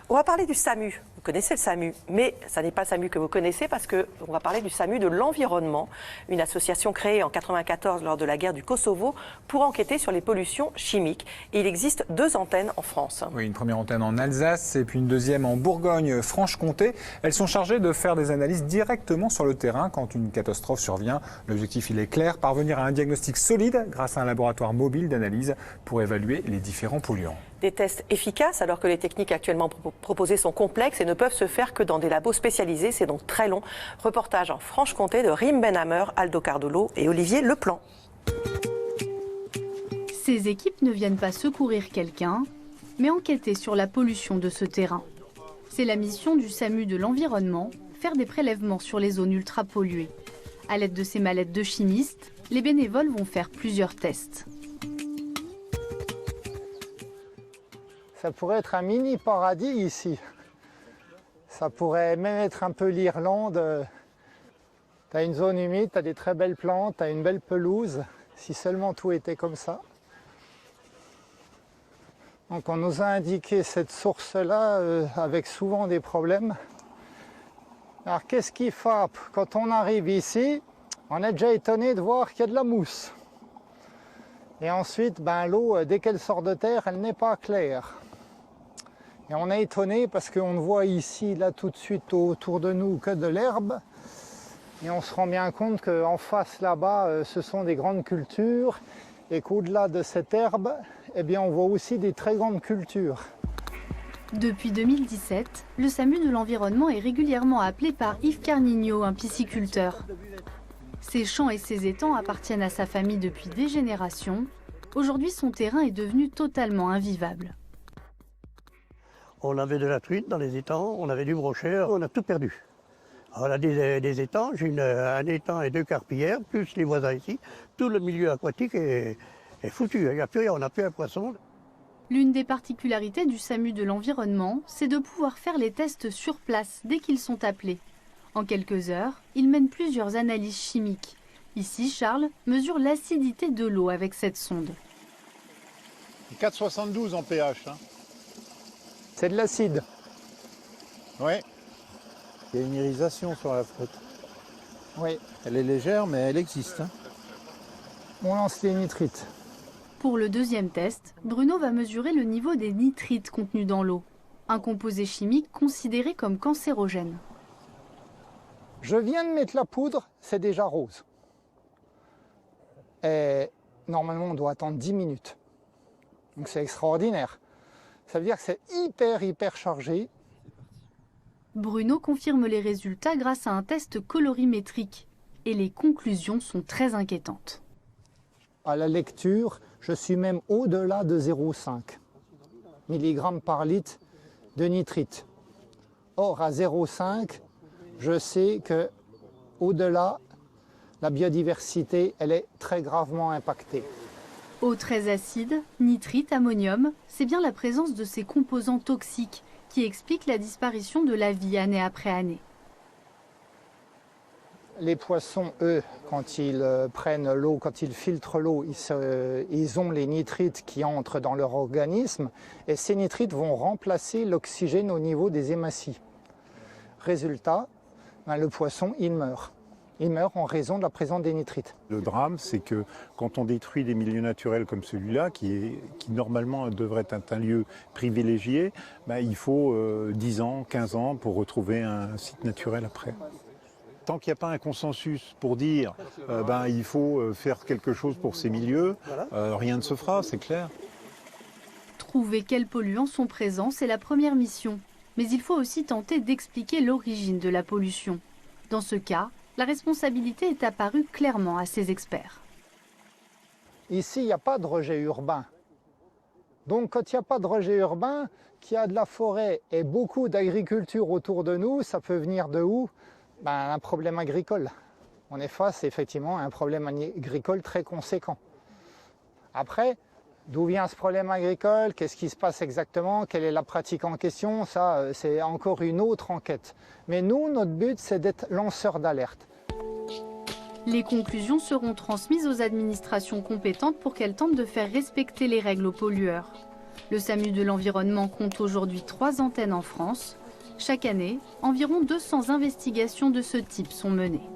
On va parler du SAMU. Vous connaissez le SAMU, mais ça n'est pas le SAMU que vous connaissez parce qu'on va parler du SAMU de l'environnement, une association créée en 1994 lors de la guerre du Kosovo pour enquêter sur les pollutions chimiques. Et il existe 2 antennes en France. Oui, une première antenne en Alsace et puis une deuxième en Bourgogne-Franche-Comté. Elles sont chargées de faire des analyses directement sur le terrain quand une catastrophe survient. L'objectif, il est clair, parvenir à un diagnostic solide grâce à un laboratoire mobile d'analyse pour évaluer les différents polluants. Des tests efficaces alors que les techniques actuellement proposées sont complexes et ne peuvent se faire que dans des labos spécialisés. C'est donc très long. Reportage en Franche-Comté de Rim Benhammer, Aldo Cardolo et Olivier Leplan. Ces équipes ne viennent pas secourir quelqu'un, mais enquêter sur la pollution de ce terrain. C'est la mission du SAMU de l'environnement, faire des prélèvements sur les zones ultra polluées. À l'aide de ces mallettes de chimistes, les bénévoles vont faire plusieurs tests. Ça pourrait être un mini paradis ici. Ça pourrait même être un peu l'Irlande. Tu as une zone humide, tu as des très belles plantes, tu as une belle pelouse. Si seulement tout était comme ça. Donc on nous a indiqué cette source-là avec souvent des problèmes. Alors qu'est-ce qui frappe? Quand on arrive ici, on est déjà étonné de voir qu'il y a de la mousse. Et ensuite, l'eau, dès qu'elle sort de terre, elle n'est pas claire. Et on est étonné parce qu'on ne voit ici, là tout de suite autour de nous, que de l'herbe. Et on se rend bien compte qu'en face là-bas, ce sont des grandes cultures. Et qu'au-delà de cette herbe, eh bien, on voit aussi des très grandes cultures. Depuis 2017, le SAMU de l'environnement est régulièrement appelé par Yves Carnigno, un pisciculteur. Ses champs et ses étangs appartiennent à sa famille depuis des générations. Aujourd'hui, son terrain est devenu totalement invivable. On avait de la truite dans les étangs, on avait du brochet, on a tout perdu. On a des étangs, j'ai un étang et 2 carpillères, plus les voisins ici. Tout le milieu aquatique est foutu, il n'y a plus rien, on n'a plus un poisson. L'une des particularités du SAMU de l'environnement, c'est de pouvoir faire les tests sur place dès qu'ils sont appelés. En quelques heures, ils mènent plusieurs analyses chimiques. Ici, Charles mesure l'acidité de l'eau avec cette sonde. 4,72 en pH. C'est de l'acide. Oui. Il y a une irisation sur la flotte. Oui. Elle est légère, mais elle existe. On lance les nitrites. Pour le deuxième test, Bruno va mesurer le niveau des nitrites contenus dans l'eau, un composé chimique considéré comme cancérogène. Je viens de mettre la poudre, c'est déjà rose. Et normalement, on doit attendre 10 minutes. Donc c'est extraordinaire. Ça veut dire que c'est hyper chargé. Bruno confirme les résultats grâce à un test colorimétrique. Et les conclusions sont très inquiétantes. À la lecture, je suis même au-delà de 0,5 mg par litre de nitrite. Or, à 0,5, je sais que au-delà, la biodiversité, elle est très gravement impactée. Eau très acide, nitrite, ammonium, c'est bien la présence de ces composants toxiques qui expliquent la disparition de la vie année après année. Les poissons, eux, quand ils prennent l'eau, quand ils filtrent l'eau, ils ont les nitrites qui entrent dans leur organisme et ces nitrites vont remplacer l'oxygène au niveau des hématies. Résultat, le poisson, il meurt. Il meurt en raison de la présence des nitrites. Le drame, c'est que quand on détruit des milieux naturels comme celui-là, qui normalement devrait être un lieu privilégié, il faut 10 ans, 15 ans pour retrouver un site naturel après. Tant qu'il n'y a pas un consensus pour dire il faut faire quelque chose pour ces milieux, rien ne se fera, c'est clair. Trouver quels polluants sont présents, c'est la première mission. Mais il faut aussi tenter d'expliquer l'origine de la pollution. Dans ce cas, la responsabilité est apparue clairement à ces experts. Ici, il n'y a pas de rejet urbain. Donc quand il n'y a pas de rejet urbain, qu'il y a de la forêt et beaucoup d'agriculture autour de nous, ça peut venir de où? Un problème agricole. On est face effectivement à un problème agricole très conséquent. Après, d'où vient ce problème agricole? Qu'est-ce qui se passe exactement? Quelle est la pratique en question? Ça, c'est encore une autre enquête. Mais nous, notre but, c'est d'être lanceur d'alerte. Les conclusions seront transmises aux administrations compétentes pour qu'elles tentent de faire respecter les règles aux pollueurs. Le SAMU de l'environnement compte aujourd'hui 3 antennes en France. Chaque année, environ 200 investigations de ce type sont menées.